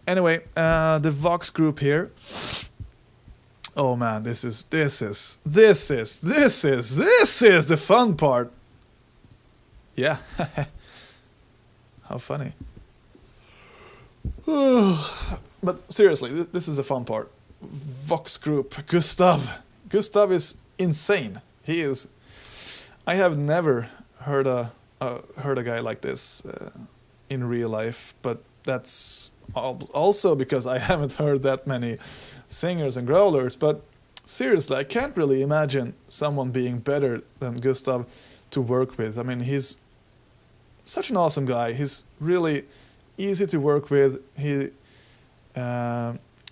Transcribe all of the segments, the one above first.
Anyway, the Vox group here. Oh man, this is the fun part. Yeah. How funny. But seriously, this is the fun part. Vox group, Gustav. Gustav is insane. He is. I have never heard a guy like this in real life, but that's also because I haven't heard that many singers and growlers. But seriously, I can't really imagine someone being better than Gustav to work with. I mean, he's such an awesome guy. He's really easy to work with. He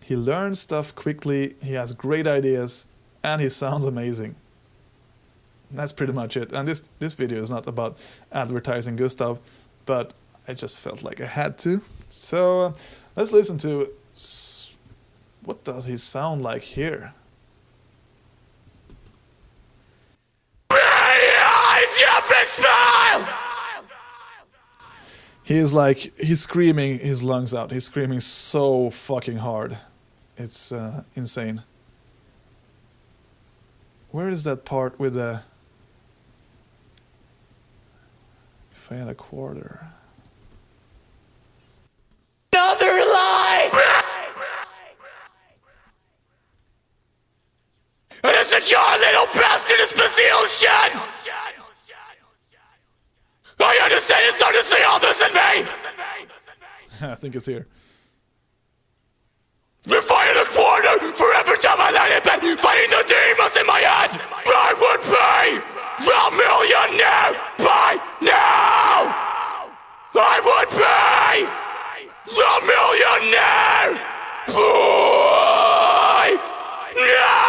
learns stuff quickly. He has great ideas, and he sounds amazing. That's pretty much it. And this video is not about advertising Gustav, but I just felt like I had to. So let's listen to what does he sound like here. He's screaming his lungs out. He's screaming so fucking hard. It's insane. Where is that part with the... If I had a quarter... Another lie! And a secure little bastard is possession! I understand it's hard to see all this in me! I think it's here. If I had a quarter for every time I let it been fighting the demons in my head, I would be a millionaire by now! I would be a millionaire by now!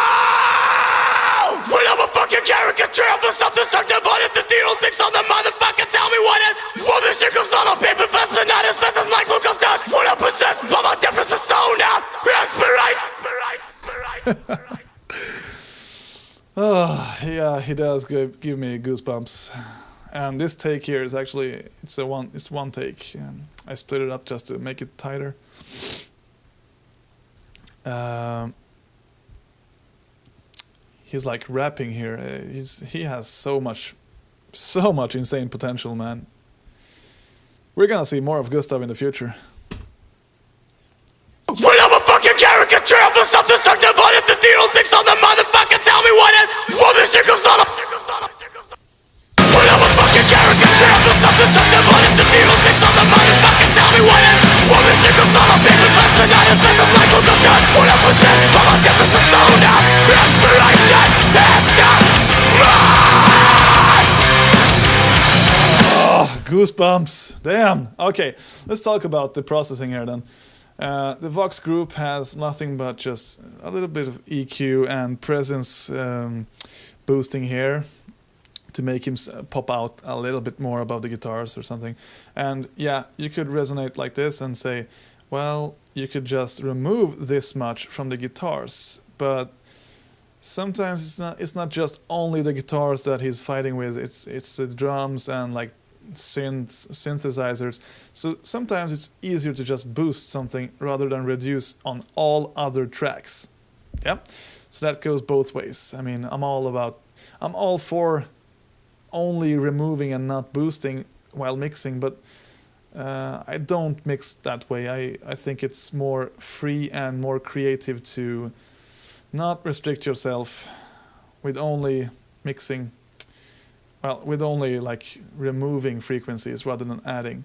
When I'm a fucking caricature of a self-destructive audit, the needle thinks on the motherfucker, tell me what it's. Well, this shit goes on paper fast, but not as fast as my glucose does. When I'm possessed by my different persona, Oh, yeah, he does give me goosebumps. And this take here is actually, it's one take. I split it up just to make it tighter. He's like rapping here. He has so much insane potential, man. We're gonna see more of Gustav in the future. When I'm a fucking caricature of a self-destructive audit, the needle thinks on the motherfucker, tell me what it's. Well, this shit goes on. When I'm a fucking caricature of a self-destructive audit, the needle thinks on the motherfucker, tell me what it's. Well, this shit goes on paper fast, but not as fast as my glucose does. When I'm possessed by my different persona, inspiration, Goosebumps. Damn. Okay, let's talk about the processing here then. The Vox group has nothing but just a little bit of EQ and presence boosting here to make him pop out a little bit more above the guitars or something. And yeah, you could resonate like this and say, well, you could just remove this much from the guitars, but sometimes it's not just only the guitars that he's fighting with, it's the drums and like synthesizers. So sometimes it's easier to just boost something rather than reduce on all other tracks. Yeah, so that goes both ways. I mean, I'm all for only removing and not boosting while mixing, but I don't mix that way. I think it's more free and more creative to not restrict yourself with only mixing. Well, with only like removing frequencies rather than adding.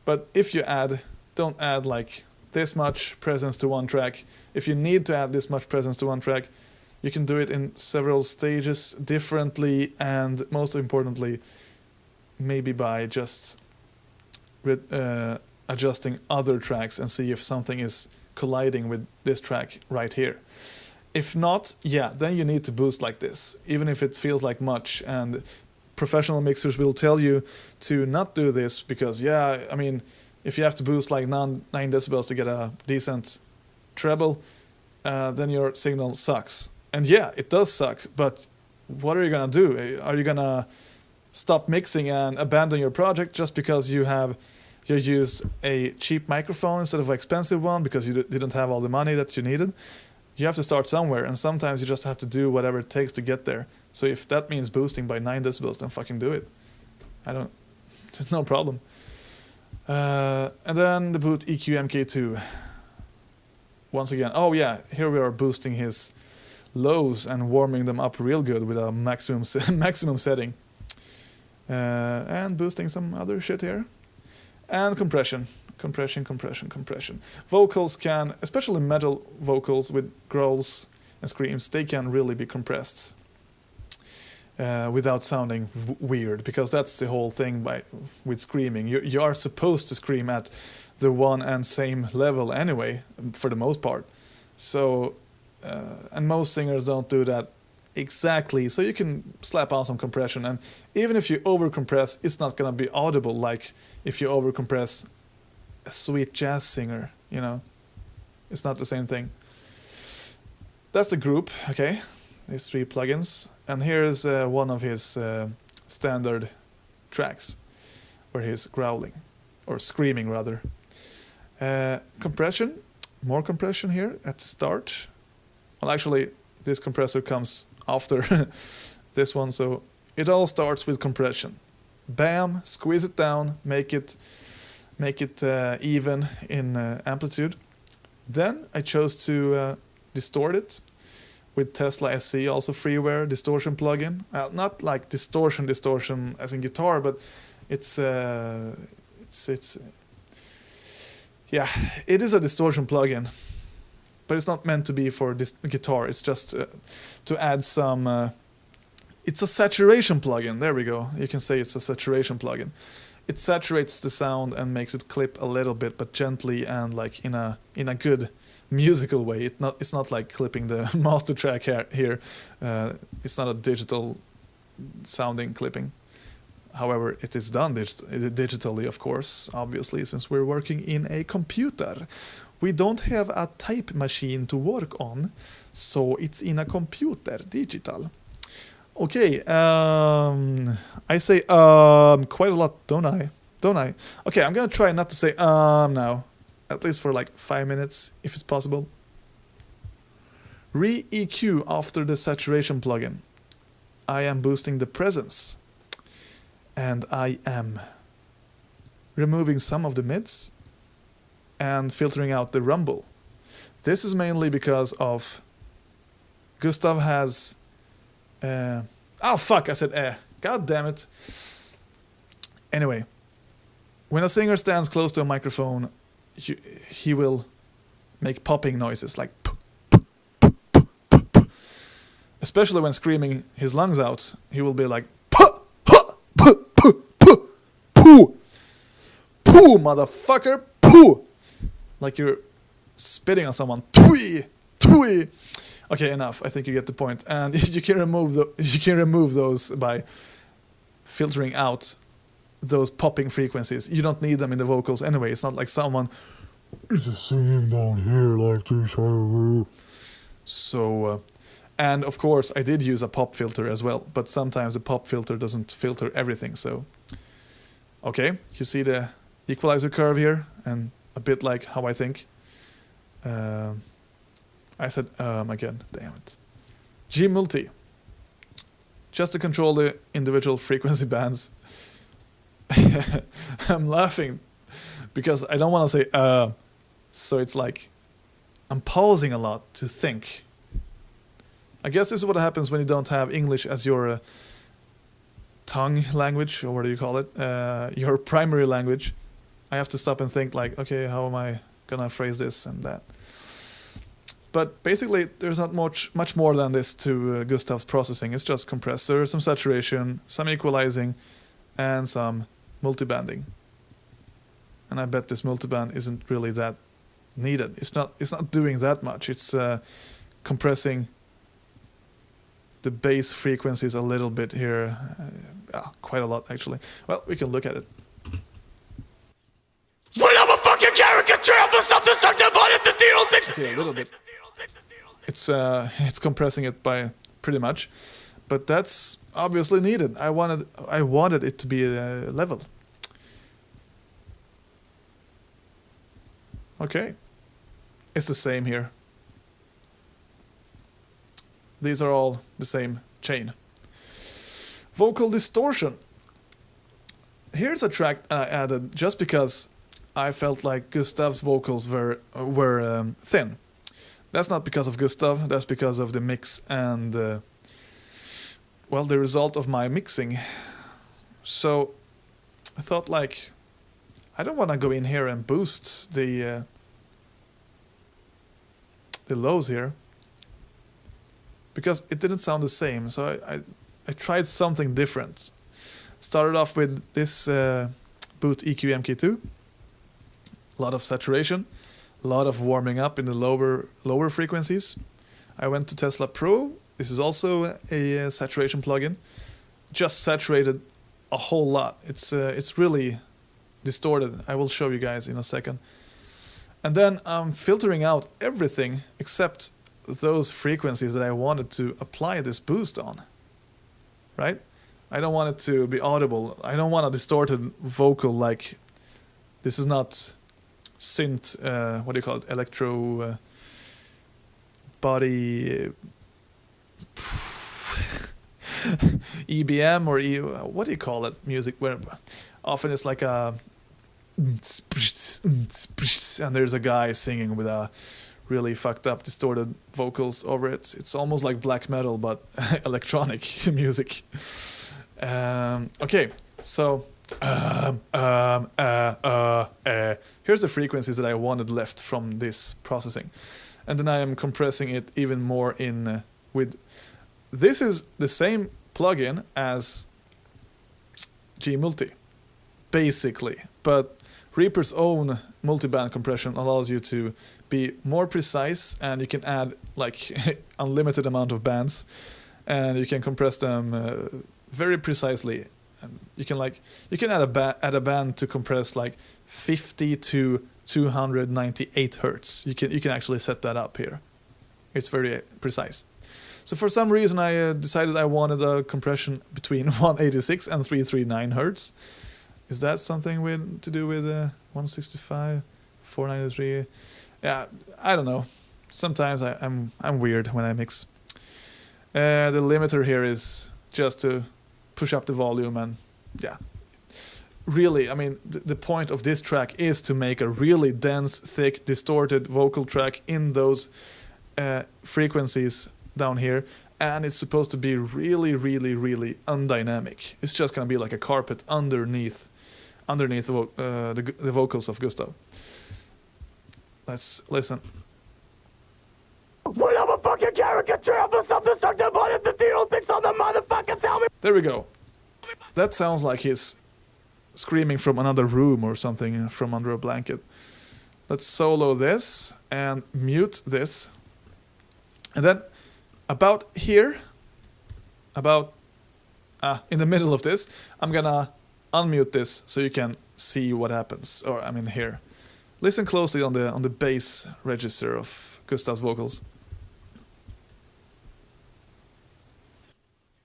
But if you add, don't add like this much presence to one track. If you need to add this much presence to one track, you can do it in several stages differently, and most importantly, maybe by just adjusting other tracks and see if something is colliding with this track right here. If not, yeah, then you need to boost like this, even if it feels like much. And professional mixers will tell you to not do this because, yeah, I mean, if you have to boost like 9 decibels to get a decent treble, then your signal sucks. And yeah, it does suck, but what are you gonna do? Are you gonna stop mixing and abandon your project just because you have you used a cheap microphone instead of an expensive one because you didn't have all the money that you needed. You have to start somewhere, and sometimes you just have to do whatever it takes to get there. So if that means boosting by 9 decibels, then fucking do it. There's no problem. And then the boot EQ MK2. Once again, oh yeah, here we are boosting his lows and warming them up real good with a maximum setting. And boosting some other shit here. And compression. Compression. Vocals can, especially metal vocals with growls and screams, they can really be compressed without sounding weird, because that's the whole thing with screaming. You are supposed to scream at the one and same level anyway, for the most part. So, and most singers don't do that exactly, so you can slap on some compression, and even if you overcompress, it's not gonna be audible like if you overcompress a sweet jazz singer, you know. It's not the same thing. That's the group, okay? These 3 plugins. And here's one of his standard tracks where he's growling, or screaming rather. Compression, more compression here at the start. Well, actually, this compressor comes after this one, so it all starts with compression. Bam, squeeze it down, make it even in amplitude. Then I chose to distort it with Tesla SC, also freeware distortion plugin. Not like distortion as in guitar, but it's yeah, it is a distortion plugin, but it's not meant to be for this guitar. It's just to add some. It's a saturation plugin. There we go. You can say it's a saturation plugin. It saturates the sound and makes it clip a little bit, but gently and like in a good musical way. It's not like clipping the master track here. It's not a digital sounding clipping. However, it is done digitally, of course, obviously, since we're working in a computer. We don't have a type machine to work on, so it's in a computer, digital. Okay, I say quite a lot, don't I? Okay, I'm gonna try not to say now, at least for like 5 minutes, if it's possible. Re-EQ after the saturation plugin. I am boosting the presence, and I am removing some of the mids and filtering out the rumble. This is mainly because of Gustav has oh fuck, I said god damn it. Anyway, when a singer stands close to a microphone, he will make popping noises like especially when screaming his lungs out. He will be like poo, motherfucker, poo, like you're spitting on someone. Twee. Okay, enough. I think you get the point. And you can remove those by filtering out those popping frequencies. You don't need them in the vocals anyway. It's not like someone is singing down here like this. So, and of course, I did use a pop filter as well, but sometimes the pop filter doesn't filter everything. So, okay, you see the equalizer curve here, and a bit like how I think. I said again, damn it. G multi. Just to control the individual frequency bands. I'm laughing because I don't want to say so it's like I'm pausing a lot to think. I guess this is what happens when you don't have English as your tongue language, or what do you call it? Your primary language. I have to stop and think like, okay, how am I gonna phrase this and that? But basically, there's not much more than this to Gustav's processing. It's just compressor, some saturation, some equalizing, and some multibanding. And I bet this multiband isn't really that needed. It's not doing that much. It's compressing the bass frequencies a little bit here, quite a lot actually. Well, we can look at it. When I'm a fucking caricature of a self-destructive Okay, a little bit. It's compressing it by pretty much, but that's obviously needed. I wanted it to be level. Okay. It's the same here. These are all the same chain. Vocal distortion. Here's a track I added just because I felt like Gustav's vocals were thin. That's not because of Gustav, that's because of the mix and, well, the result of my mixing. So I thought, like, I don't want to go in here and boost the lows here, because it didn't sound the same. So I tried something different. Started off with this boot EQ MK2. A lot of saturation, a lot of warming up in the lower frequencies. I went to Tesla Pro. This is also a saturation plugin. Just saturated a whole lot. It's really distorted. I will show you guys in a second. And then I'm filtering out everything except those frequencies that I wanted to apply this boost on. Right? I don't want it to be audible. I don't want a distorted vocal like this is not synth, what do you call it? Electro body EBM or what do you call it? Music where often it's like a and there's a guy singing with a really fucked up distorted vocals over it. It's almost like black metal but electronic music. Okay, so here's the frequencies that I wanted left from this processing, and then I am compressing it even more in with. This is the same plugin as G-Multi, basically, but Reaper's own multiband compression allows you to be more precise, and you can add like unlimited amount of bands, and you can compress them very precisely. And you can add a band to compress like 50 to 298 hertz. You can actually set that up here. It's very precise. So for some reason I decided I wanted a compression between 186 and 339 hertz. Is that something to do with 165, 493? Yeah, I don't know. Sometimes I'm weird when I mix. The limiter here is just to push up the volume, and yeah. Really, I mean, the point of this track is to make a really dense, thick, distorted vocal track in those frequencies down here, and it's supposed to be really, really, really undynamic. It's just gonna be like a carpet underneath the vocals of Gustav. Let's listen. When I'm a fucking caricature of a self-destructive body that you don't think so, the motherfucker tell me. There we go. That sounds like he's screaming from another room or something from under a blanket. Let's solo this and mute this. And then about here, in the middle of this, I'm gonna unmute this so you can see what happens. Or I mean here. Listen closely on the bass register of Gustav's vocals.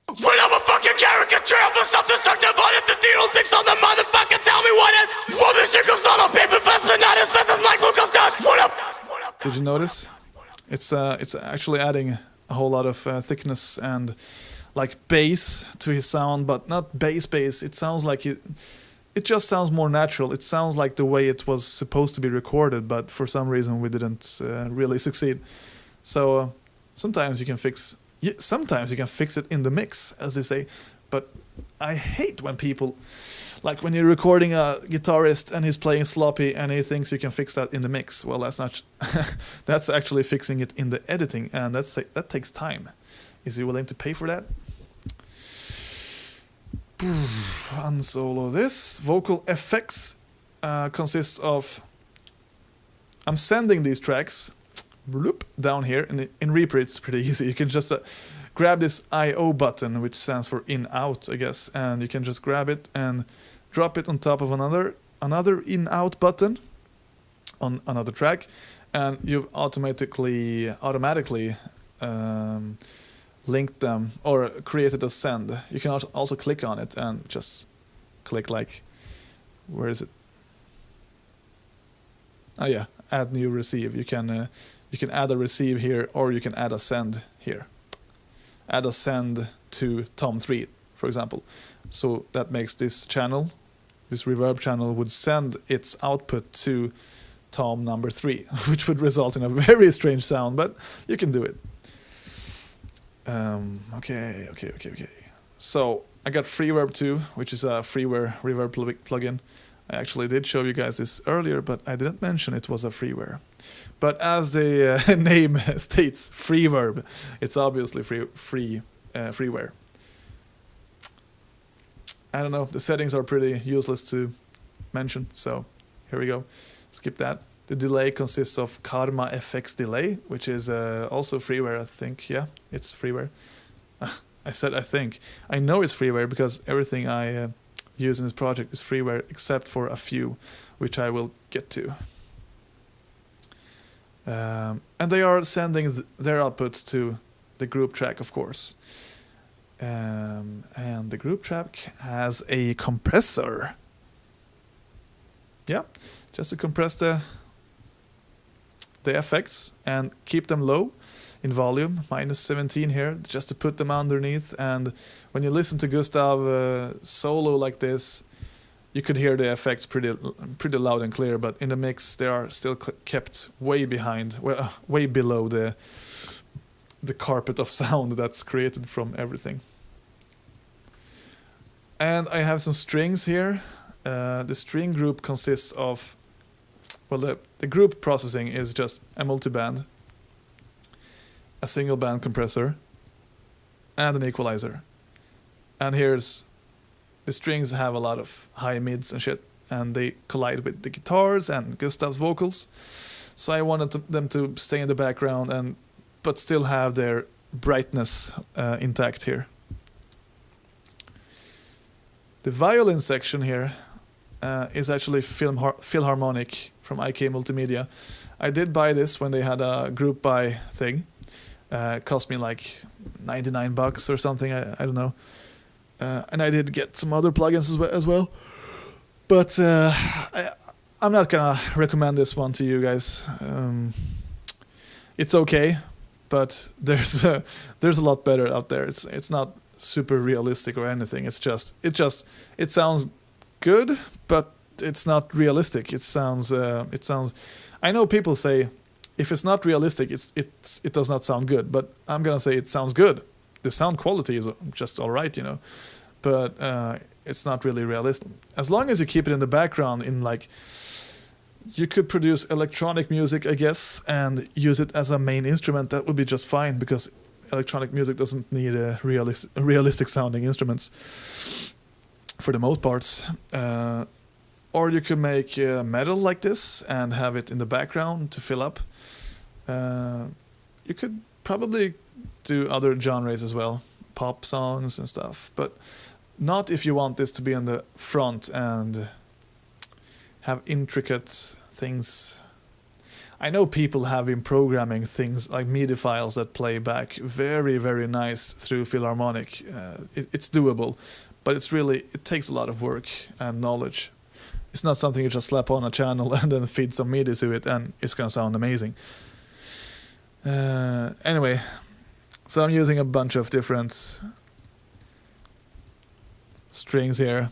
When I'm a fucking caricature of a self-destructive body that you don't think so, the motherfucker tell me what it's. Well, this shit goes on paper fast, but not as fast as Michael Lucas does. What up? Did you notice? It's actually adding a whole lot of thickness and like bass to his sound, but not bass. It sounds like it just sounds more natural. It sounds like the way it was supposed to be recorded, but for some reason we didn't really succeed. So sometimes you can fix it in the mix, as they say, but I hate when people, like when you're recording a guitarist and he's playing sloppy and he thinks you can fix that in the mix. Well, that's not. That's actually fixing it in the editing, and that takes time. Is he willing to pay for that? Unsolo this. Vocal effects consists of. I'm sending these tracks down here, and in Reaper it's pretty easy. You can just grab this I/O button, which stands for in/out, I guess, and you can just grab it and drop it on top of another in/out button on another track, and you've automatically linked them or created a send. You can also click on it and just click like, where is it? Oh yeah, add new receive. You can add a receive here, or you can add a send here. Add a send to tom 3, for example. So that makes this channel, this reverb channel, would send its output to tom number 3, which would result in a very strange sound, but you can do it. Okay. So I got Freeverb 2, which is a freeware reverb plugin. I actually did show you guys this earlier, but I didn't mention it was a freeware. But as the name states, Freeverb, it's obviously freeware. I don't know, the settings are pretty useless to mention, so here we go. Skip that. The delay consists of Karma FX delay, which is also freeware, I think. Yeah, it's freeware. I said I think. I know it's freeware because everything I use in this project is freeware except for a few, which I will get to. And they are sending their outputs to the group track, of course. And the group track has a compressor. Yeah, just to compress the effects and keep them low in volume, -17 here, just to put them underneath. And when you listen to Gustav solo like this, you could hear the effects pretty loud and clear, but in the mix they are still kept way behind, way below the carpet of sound that's created from everything. And I have some strings here. The string group consists of, well, the group processing is just a multiband, a single band compressor, and an equalizer. And here's, the strings have a lot of high mids and shit, and they collide with the guitars and Gustav's vocals. So I wanted them to stay in the background, but still have their brightness intact here. The violin section here is actually Philharmonic from IK Multimedia. I did buy this when they had a group buy thing. It cost me like $99 or something, I don't know. And I did get some other plugins as well. But I'm not gonna recommend this one to you guys. It's okay, but there's a lot better out there. It's not super realistic or anything. It sounds good, but it's not realistic. It sounds. I know people say if it's not realistic, it does not sound good. But I'm gonna say it sounds good. The sound quality is just all right, you know. But it's not really realistic. As long as you keep it in the background, you could produce electronic music, I guess, and use it as a main instrument. That would be just fine, because electronic music doesn't need realistic sounding instruments for the most parts. Or you could make metal like this and have it in the background to fill up. You could probably do other genres as well, pop songs and stuff, but not if you want this to be in the front and have intricate things. I know people have been programming things like MIDI files that play back very, very nice through Philharmonic. It's doable, but it takes a lot of work and knowledge. It's not something you just slap on a channel and then feed some MIDI to it and it's gonna sound amazing. Anyway, so I'm using a bunch of different strings here.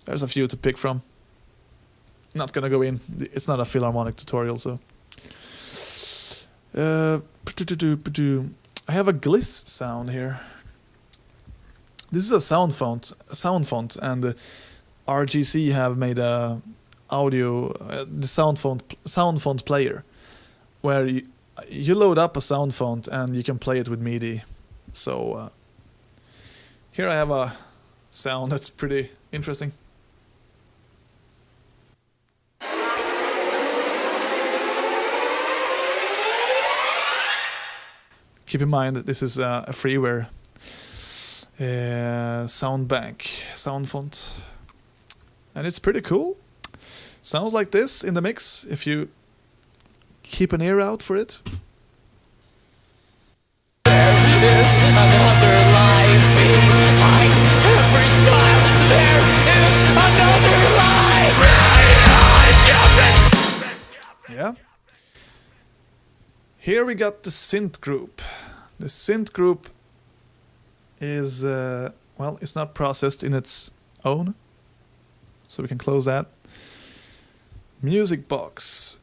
There's a few to pick from. Not gonna go in. It's not a Philharmonic tutorial, so. I have a gliss sound here. This is a sound font, and RGC have made a the sound font player, where you load up a sound font and you can play it with MIDI. So here I have a sound that's pretty interesting. Keep in mind that this is a freeware sound bank, sound font. And it's pretty cool. Sounds like this in the mix if you keep an ear out for it. There is another lie behind every smile. There is another lie. Yeah. Here we got the synth group. The synth group is, well, it's not processed in its own. So we can close that. Music box.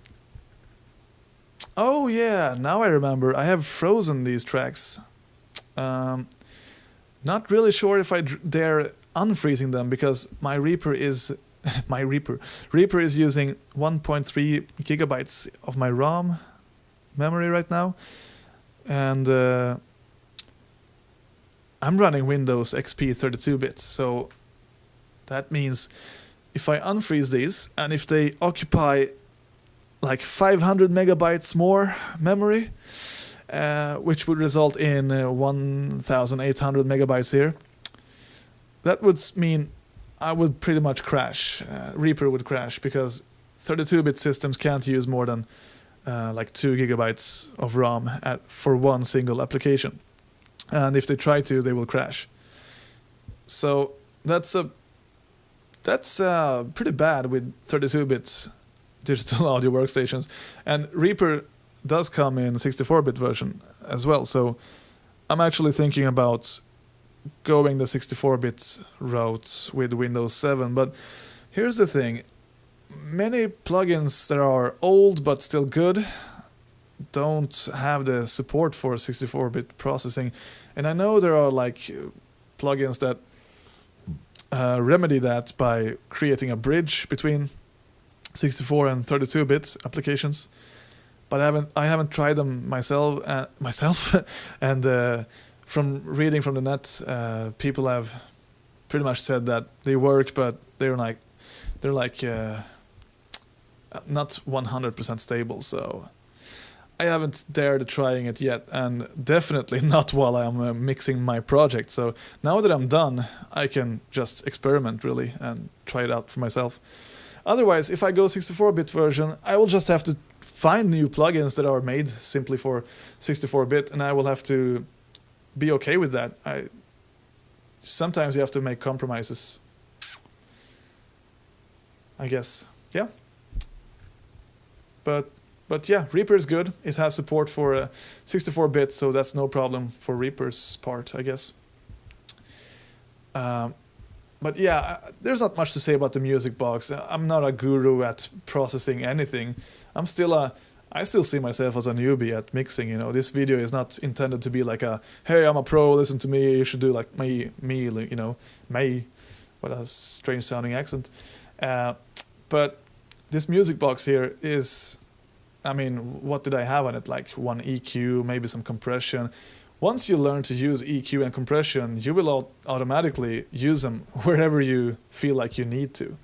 Oh yeah, now I remember. I have frozen these tracks. Not really sure if I dare unfreezing them because my Reaper is Reaper is using 1.3 gigabytes of my ROM memory right now, and I'm running Windows XP 32 bits, so that means if I unfreeze these and if they occupy like 500 megabytes more memory, which would result in 1,800 megabytes here, that would mean I would pretty much crash. Reaper would crash because 32-bit systems can't use more than like 2 gigabytes of ROM for one single application. And if they try to, they will crash. So that's pretty bad with 32-bit digital audio workstations. And Reaper does come in 64-bit version as well. So I'm actually thinking about going the 64-bit route with Windows 7. But here's the thing. Many plugins that are old but still good don't have the support for 64-bit processing. And I know there are like plugins that remedy that by creating a bridge between 64 and 32-bit applications. But I haven't tried them myself and from reading from the net, people have pretty much said that they work, but they're like not 100% stable. So I haven't dared trying it yet, and definitely not while I'm mixing my project. So now that I'm done, I can just experiment really and try it out for myself. Otherwise, if I go 64-bit version, I will just have to find new plugins that are made simply for 64-bit, and I will have to be okay with that. Sometimes you have to make compromises, I guess. Yeah. But yeah, Reaper is good. It has support for 64-bit, so that's no problem for Reaper's part, I guess. But yeah, there's not much to say about the music box. I'm not a guru at processing anything. I still see myself as a newbie at mixing. You know, this video is not intended to be like a, hey, I'm a pro, listen to me, you should do like me, you know, May. What a strange sounding accent. But this music box here is, I mean, what did I have on it? Like one EQ, maybe some compression. Once you learn to use EQ and compression, you will automatically use them wherever you feel like you need to.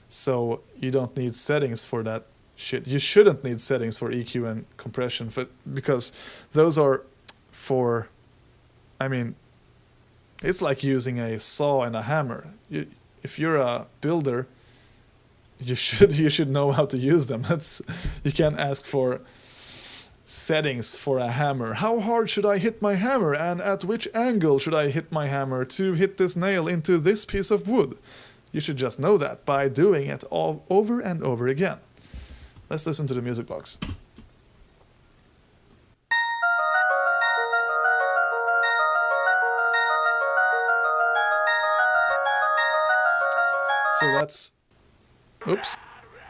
So you don't need settings for that shit. You shouldn't need settings for EQ and compression because those are for, I mean, it's like using a saw and a hammer. If you're a builder, you should know how to use them. You can't ask for settings for a hammer. How hard should I hit my hammer, and at which angle should I hit my hammer to hit this nail into this piece of wood? You should just know that by doing it all over and over again. Let's listen to the music box.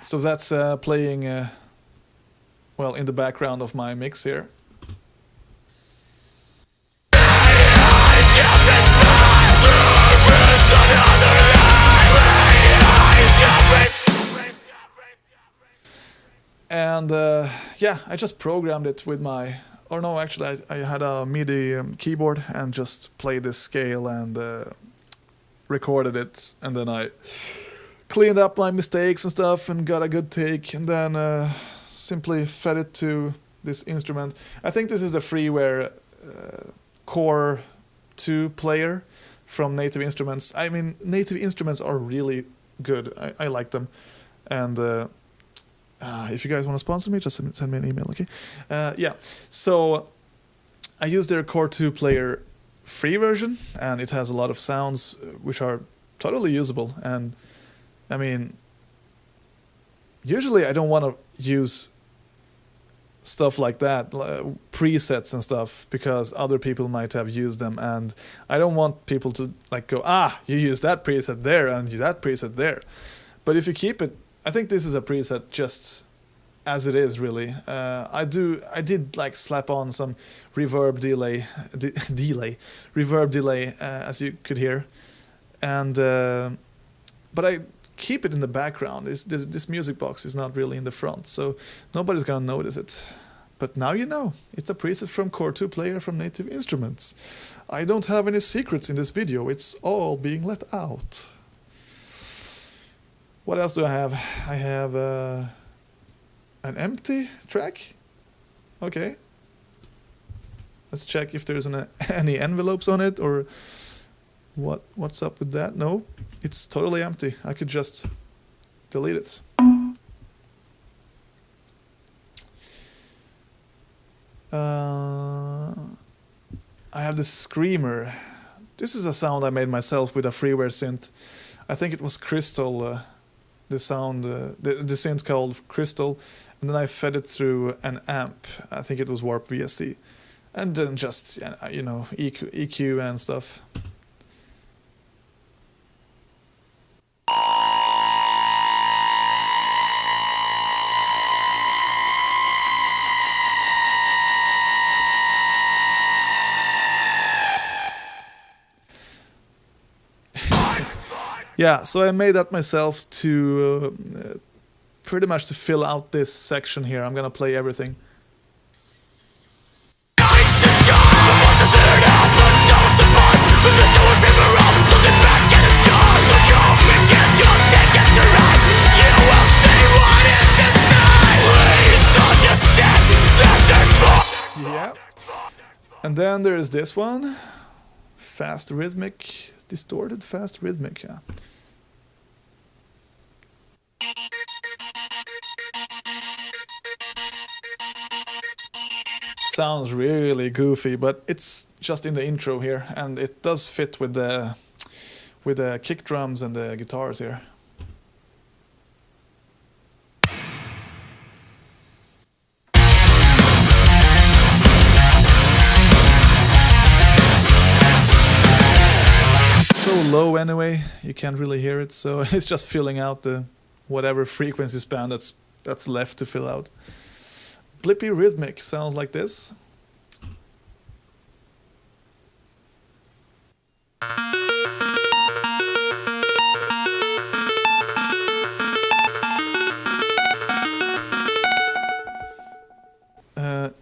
So that's playing well in the background of my mix here. And yeah, I just programmed it with my, or no, actually I had a MIDI keyboard and just played this scale and recorded it, and then I cleaned up my mistakes and stuff and got a good take, and then simply fed it to this instrument. I think this is the freeware Core 2 player from Native Instruments. I mean, Native Instruments are really good. I like them. And if you guys want to sponsor me, just send me an email, okay? Yeah, so I used their Core 2 player free version, and it has a lot of sounds which are totally usable. And I mean, usually I don't want to use stuff like that, presets and stuff, because other people might have used them, and I don't want people to like go, you use that preset there and that preset there. But if you keep it, I think this is a preset just as it is, really. I did like slap on some reverb delay, as you could hear, and but I keep it in the background. This music box is not really in the front, so nobody's gonna notice it. But now you know, it's a preset from Core 2 Player from Native Instruments. I don't have any secrets in this video, it's all being let out. What else do I have? I have an empty track. Okay. Let's check if there's any envelopes on it, or what's up with that. No, it's totally empty. I could just delete it. I have this screamer. This is a sound I made myself with a freeware synth. I think it was Crystal, the sound, the synth called Crystal, and then I fed it through an amp. I think it was Warp VSC, and then just EQ and stuff. Yeah, so I made that myself to pretty much to fill out this section here. I'm gonna play everything. Yeah. And then there is this one. Fast rhythmic, distorted fast rhythmic, yeah. Sounds really goofy, but it's just in the intro here, and it does fit with the kick drums and the guitars here. So low anyway, you can't really hear it, so it's just filling out the whatever frequency span that's left to fill out. Blippy rhythmic sounds like this.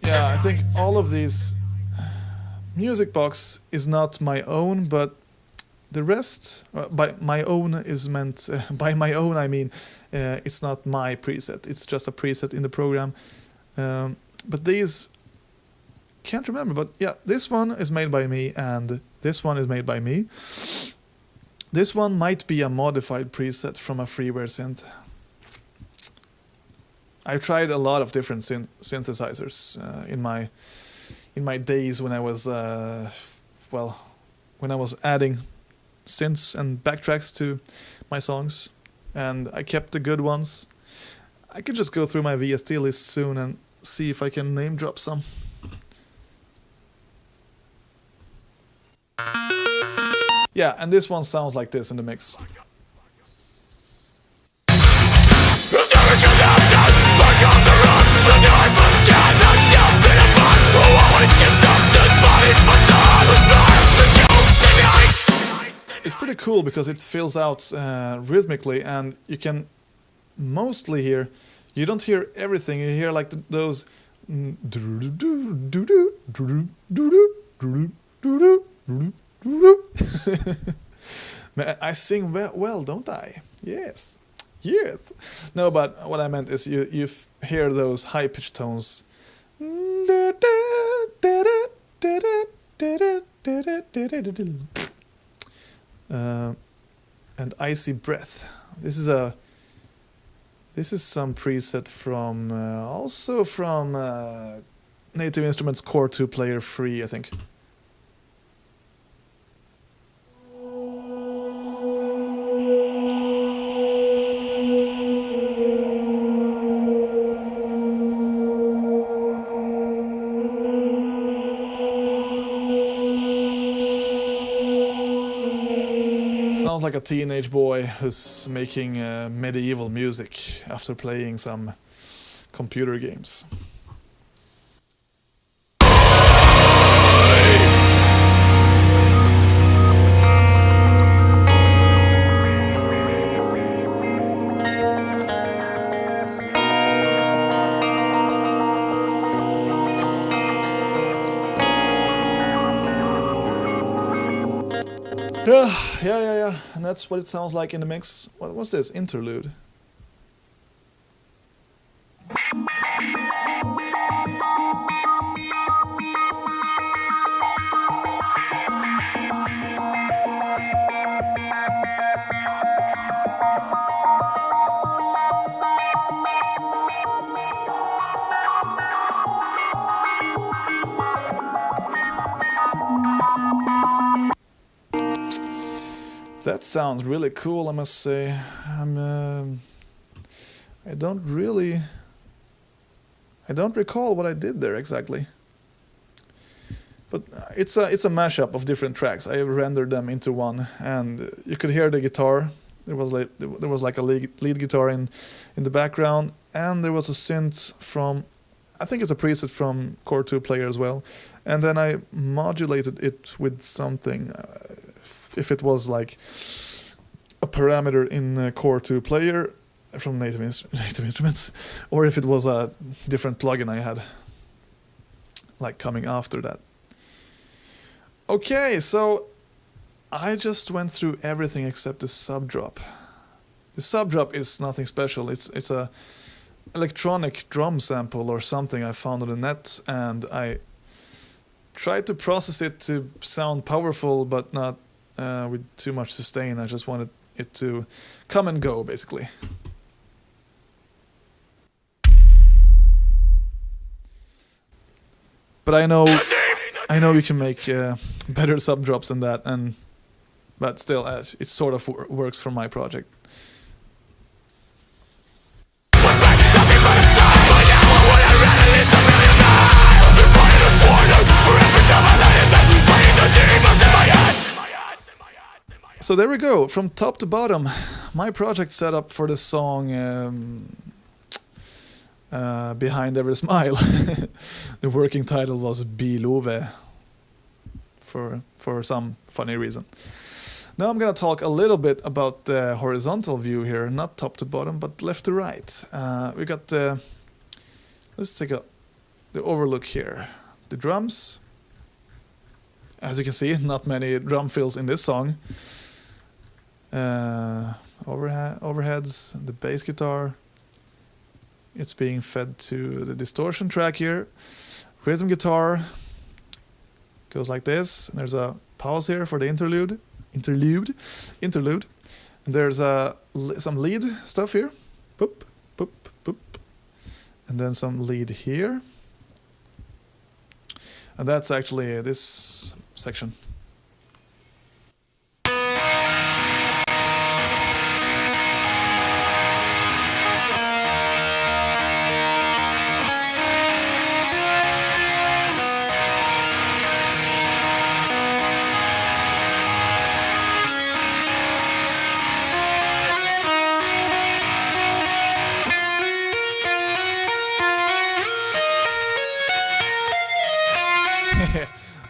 Yeah, I think all of these music box is not my own, but the rest, by my own is meant, by my own I mean, it's not my preset, it's just a preset in the program. But these, can't remember, but yeah, this one is made by me and this one is made by me. This one might be a modified preset from a freeware synth. I've tried a lot of different synthesizers in my days when I was when I was adding synths and backtracks to my songs, and I kept the good ones. I could just go through my VST list soon and see if I can name drop some. Yeah, and this one sounds like this in the mix. It's pretty cool because it fills out rhythmically, and you can mostly hear, you don't hear everything, you hear like those I sing well, don't I? Yes. No, but what I meant is you hear those high pitched tones. And Icy Breath. This is some preset from also from Native Instruments Core 2 Player Free, I think. sounds like a teenage boy who's making medieval music after playing some computer games. Yeah. And that's what it sounds like in the mix. What's this? Interlude. That sounds really cool, I must say. I don't recall what I did there exactly. But it's a mashup of different tracks. I rendered them into one, and you could hear the guitar. There was like a lead guitar in the background, and there was a synth from, I think it's a preset from Core 2 Player as well. And then I modulated it with something. If it was like a parameter in Core 2 Player from Native Instruments, or if it was a different plugin I had, like coming after that. Okay, so I just went through everything except the sub drop. The sub drop is nothing special. It's a electronic drum sample or something I found on the net, and I tried to process it to sound powerful, but not with too much sustain. I just wanted it to come and go, basically. But I know you can make better sub drops than that, but still, it sort of works for my project. So there we go, from top to bottom, my project setup for the song Behind Every Smile. The working title was Bilove, for some funny reason. Now I'm gonna talk a little bit about the horizontal view here, not top to bottom, but left to right. We got let's take the overlook here. The drums. As you can see, not many drum fills in this song. Overheads, the bass guitar. It's being fed to the distortion track here. Rhythm guitar goes like this. And there's a pause here for the interlude. And there's some lead stuff here. Boop, boop, boop. And then some lead here. And that's actually this section.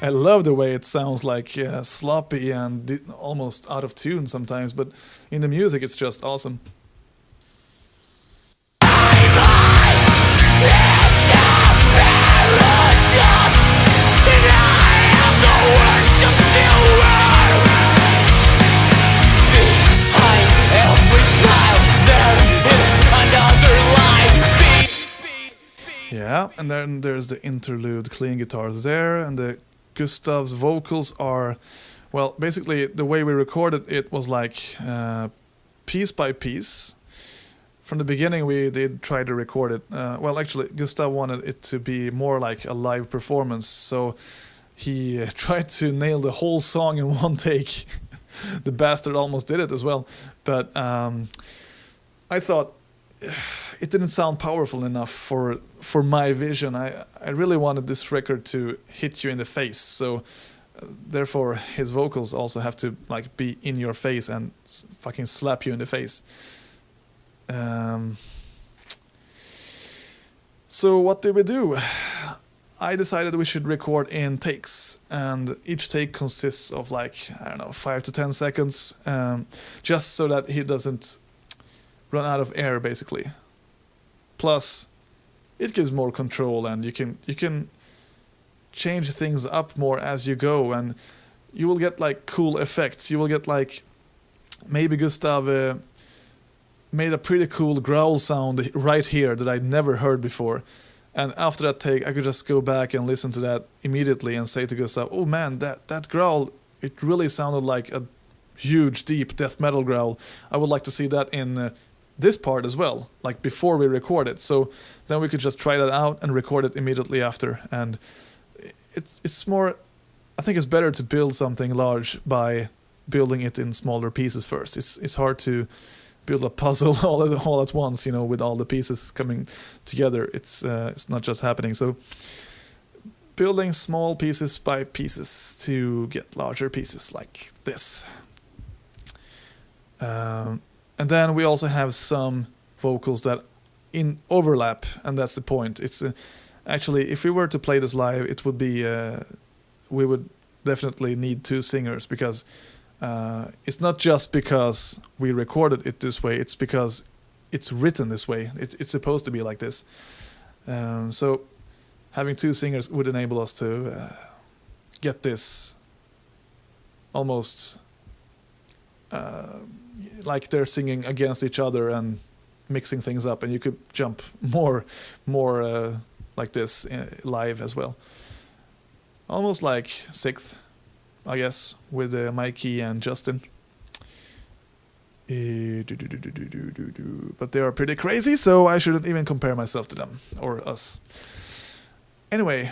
I love the way it sounds, like sloppy and almost out of tune sometimes, but in the music it's just awesome. Yeah, and then there's the interlude clean guitars there, and the Gustav's vocals are, well, basically the way we recorded it was like piece by piece. From the beginning we did try to record it. Well, actually Gustav wanted it to be more like a live performance, so he tried to nail the whole song in one take. The bastard almost did it as well, but I thought it didn't sound powerful enough for my vision. I really wanted this record to hit you in the face, so Therefore, his vocals also have to like be in your face and fucking slap you in the face. So what did we do? I decided we should record in takes, and each take consists of like, I don't know, 5 to 10 seconds, just so that he doesn't run out of air, basically. Plus, it gives more control, and you can change things up more as you go, and you will get like cool effects. You will get like, maybe Gustav made a pretty cool growl sound right here that I'd never heard before. And after that take, I could just go back and listen to that immediately and say to Gustav, oh man, that growl, it really sounded like a huge, deep death metal growl. I would like to see that in this part as well, like before we record it. So then we could just try that out and record it immediately after. And it's more, I think it's better to build something large by building it in smaller pieces first. It's hard to build a puzzle all at once, you know, with all the pieces coming together. It's not just happening. So building small pieces by pieces to get larger pieces like this. And then we also have some vocals that in overlap, and that's the point. It's actually, if we were to play this live, it would be we would definitely need 2 singers, because it's not just because we recorded it this way, it's because it's written this way. It's supposed to be like this. So having 2 singers would enable us to get this almost like they're singing against each other and mixing things up, and you could jump more like this live as well. Almost like Sixth, I guess, with Mikey and Justin. But they are pretty crazy, so I shouldn't even compare myself to them, or us. Anyway,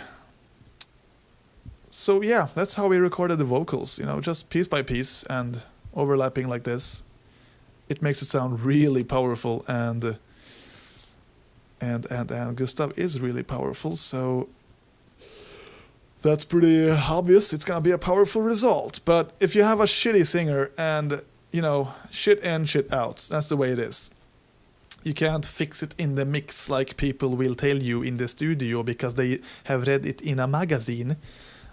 so yeah, that's how we recorded the vocals, you know, just piece by piece and overlapping like this. It makes it sound really powerful, and Gustav is really powerful, so that's pretty obvious. It's gonna be a powerful result. But if you have a shitty singer and, you know, shit in, shit out, that's the way it is. You can't fix it in the mix like people will tell you in the studio because they have read it in a magazine.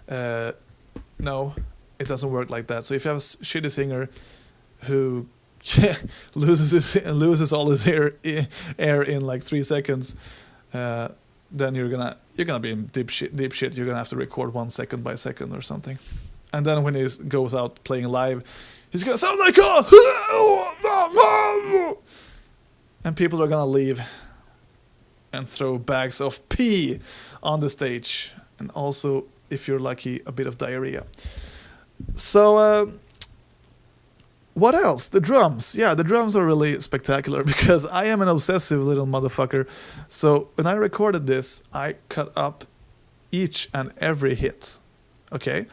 No, it doesn't work like that. So if you have a shitty singer who loses all his air in like 3 seconds, then you're gonna be in deep shit. You're gonna have to record 1 second by second or something, and then when he goes out playing live, he's gonna sound like and people are gonna leave and throw bags of pee on the stage, and also, if you're lucky, a bit of diarrhea. So what else? The drums. Yeah, the drums are really spectacular because I am an obsessive little motherfucker. So when I recorded this, I cut up each and every hit. Okay?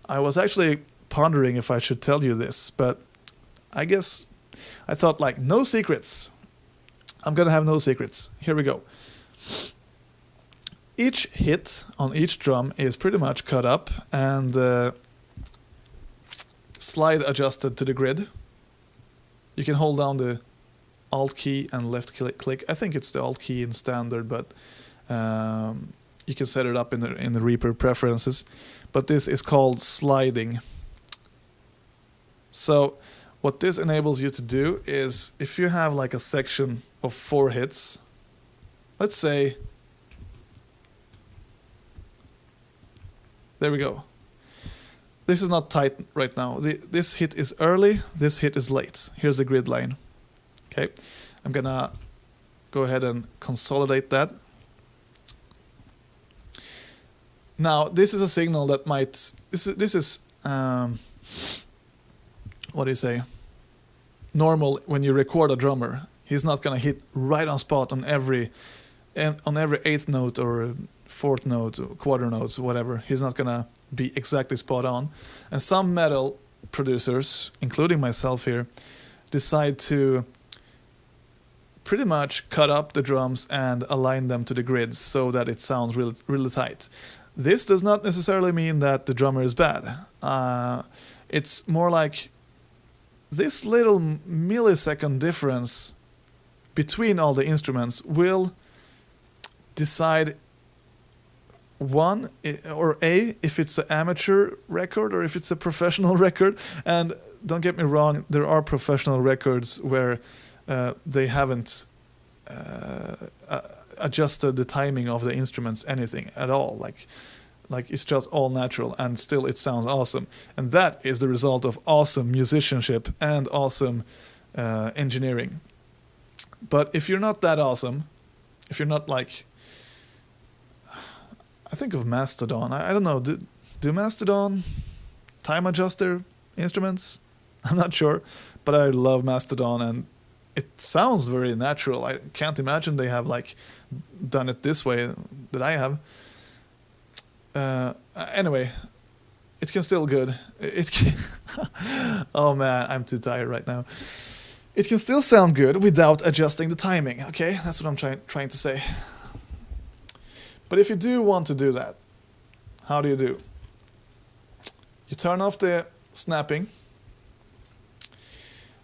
I was actually pondering if I should tell you this, but I guess I thought, like, no secrets. I'm gonna have no secrets. Here we go. Each hit on each drum is pretty much cut up and slide adjusted to the grid. You can hold down the Alt key and left click. I think it's the Alt key in standard, but you can set it up in the Reaper preferences. But this is called sliding. So what this enables you to do is, if you have like a section of 4 hits, let's say, there we go. This is not tight right now. This hit is early, this hit is late. Here's the grid line. Okay, I'm gonna go ahead and consolidate that. Now, this is a signal that might... This is what do you say? Normal when you record a drummer. He's not gonna hit right on spot on every 8th note or 4th note, or quarter notes, or whatever. He's not gonna be exactly spot on. And some metal producers, including myself here, decide to pretty much cut up the drums and align them to the grids so that it sounds really, really tight. This does not necessarily mean that the drummer is bad. It's more like this little millisecond difference between all the instruments will decide if it's an amateur record or if it's a professional record. And don't get me wrong, there are professional records where they haven't adjusted the timing of the instruments anything at all. Like it's just all natural, and still it sounds awesome. And that is the result of awesome musicianship and awesome engineering. But if you're not that awesome, if you're not like, I think of Mastodon. I don't know. Do Mastodon time adjust their instruments? I'm not sure, but I love Mastodon, and it sounds very natural. I can't imagine they have like done it this way that I have. Anyway, it can still good. It can oh man, I'm too tired right now. It can still sound good without adjusting the timing. Okay, that's what I'm trying to say. But if you do want to do that, how do? You turn off the snapping.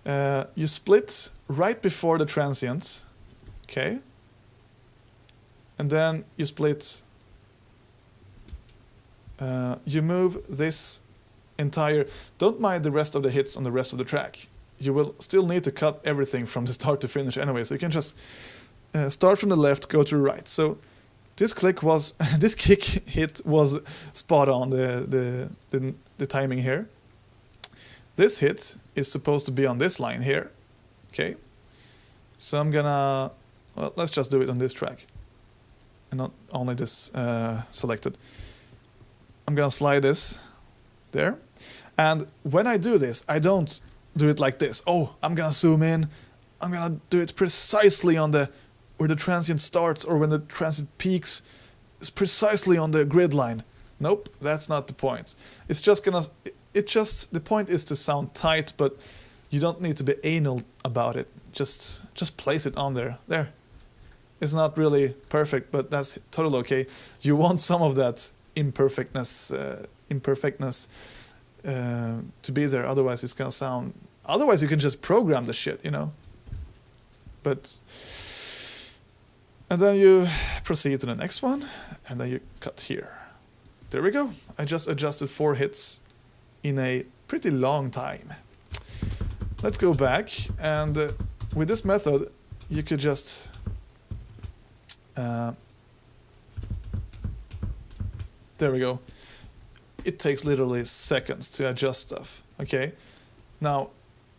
You split right before the transient. Okay. And then you split. You move this entire... Don't mind the rest of the hits on the rest of the track. You will still need to cut everything from the start to finish anyway. So you can just start from the left, go to the right. So this kick hit was spot on, the timing here. This hit is supposed to be on this line here. Okay. So I'm gonna... Well, let's just do it on this track. And not only this selected. I'm gonna slide this there. And when I do this, I don't do it like this. Oh, I'm gonna zoom in. I'm gonna do it precisely on where the transient starts or when the transient peaks. It's precisely on the grid line. Nope, that's not the point. It's just gonna... the point is to sound tight, but you don't need to be anal about it. Just place it on there. There. It's not really perfect, but that's totally okay. You want some of that imperfectness to be there. Otherwise, it's gonna sound. Otherwise, you can just program the shit, you know. But and then you proceed to the next one, and then you cut here. There we go. I just adjusted 4 hits in a pretty long time. Let's go back, and with this method, you could just there we go. It takes literally seconds to adjust stuff. Okay, now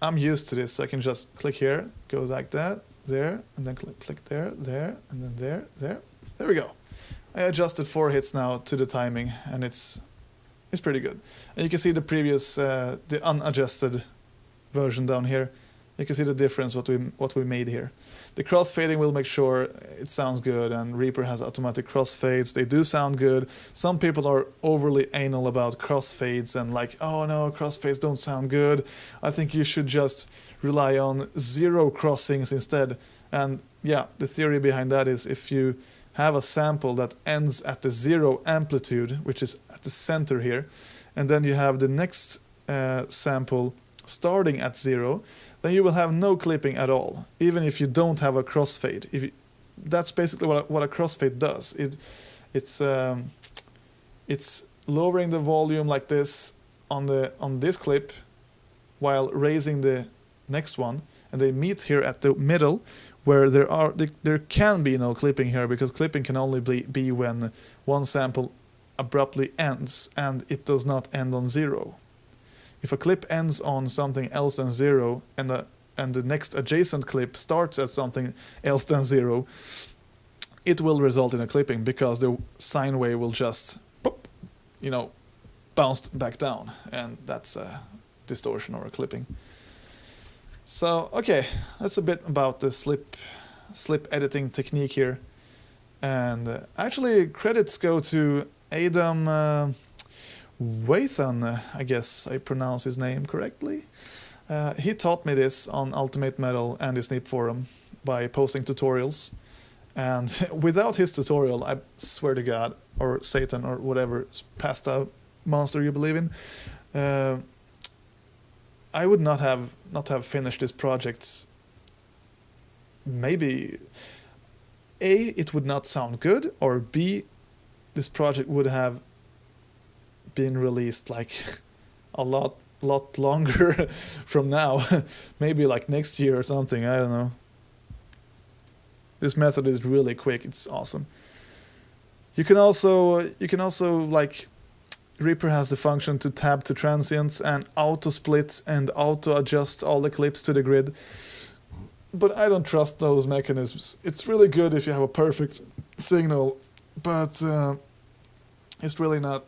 I'm used to this, so I can just click here, go like that, there, and then click there, and then there. There we go. I adjusted 4 hits now to the timing, and it's pretty good. And you can see the previous, the unadjusted version down here. You can see the difference what we made here. The crossfading will make sure it sounds good, and Reaper has automatic crossfades. They do sound good. Some people are overly anal about crossfades and like, oh no, crossfades don't sound good. I think you should just rely on 0 crossings instead. And yeah, the theory behind that is if you have a sample that ends at the 0 amplitude, which is at the center here, and then you have the next sample starting at 0, then you will have no clipping at all, even if you don't have a crossfade. That's basically what a crossfade does. It's lowering the volume like this on this clip, while raising the next one, and they meet here at the middle, where there can be no clipping here, because clipping can only be when one sample abruptly ends, and it does not end on 0. If a clip ends on something else than 0, and the next adjacent clip starts at something else than 0, it will result in a clipping, because the sine wave will just, pop, bounce back down, and that's a distortion or a clipping. So, okay, that's a bit about the slip editing technique here. And actually, credits go to Adam Wathan, I guess I pronounce his name correctly. He taught me this on Ultimate Metal and the Snip forum by posting tutorials. And without his tutorial, I swear to God, or Satan, or whatever pasta monster you believe in, I would not have finished this project. Maybe A, it would not sound good, or B, this project would have been released like a lot longer from now. Maybe like next year or something, I don't know. This method is really quick, it's awesome. You can also like, Reaper has the function to tab to transients and auto split and auto adjust all the clips to the grid. But I don't trust those mechanisms. It's really good if you have a perfect signal, but it's really not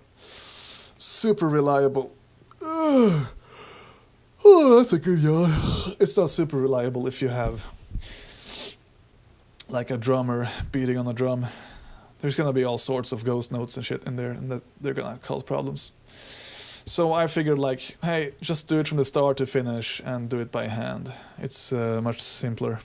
super reliable. Oh, that's a good yawn. It's not super reliable if you have like a drummer beating on a drum. There's gonna be all sorts of ghost notes and shit in there, and they're gonna cause problems. So I figured like, hey, just do it from the start to finish and do it by hand. It's much simpler.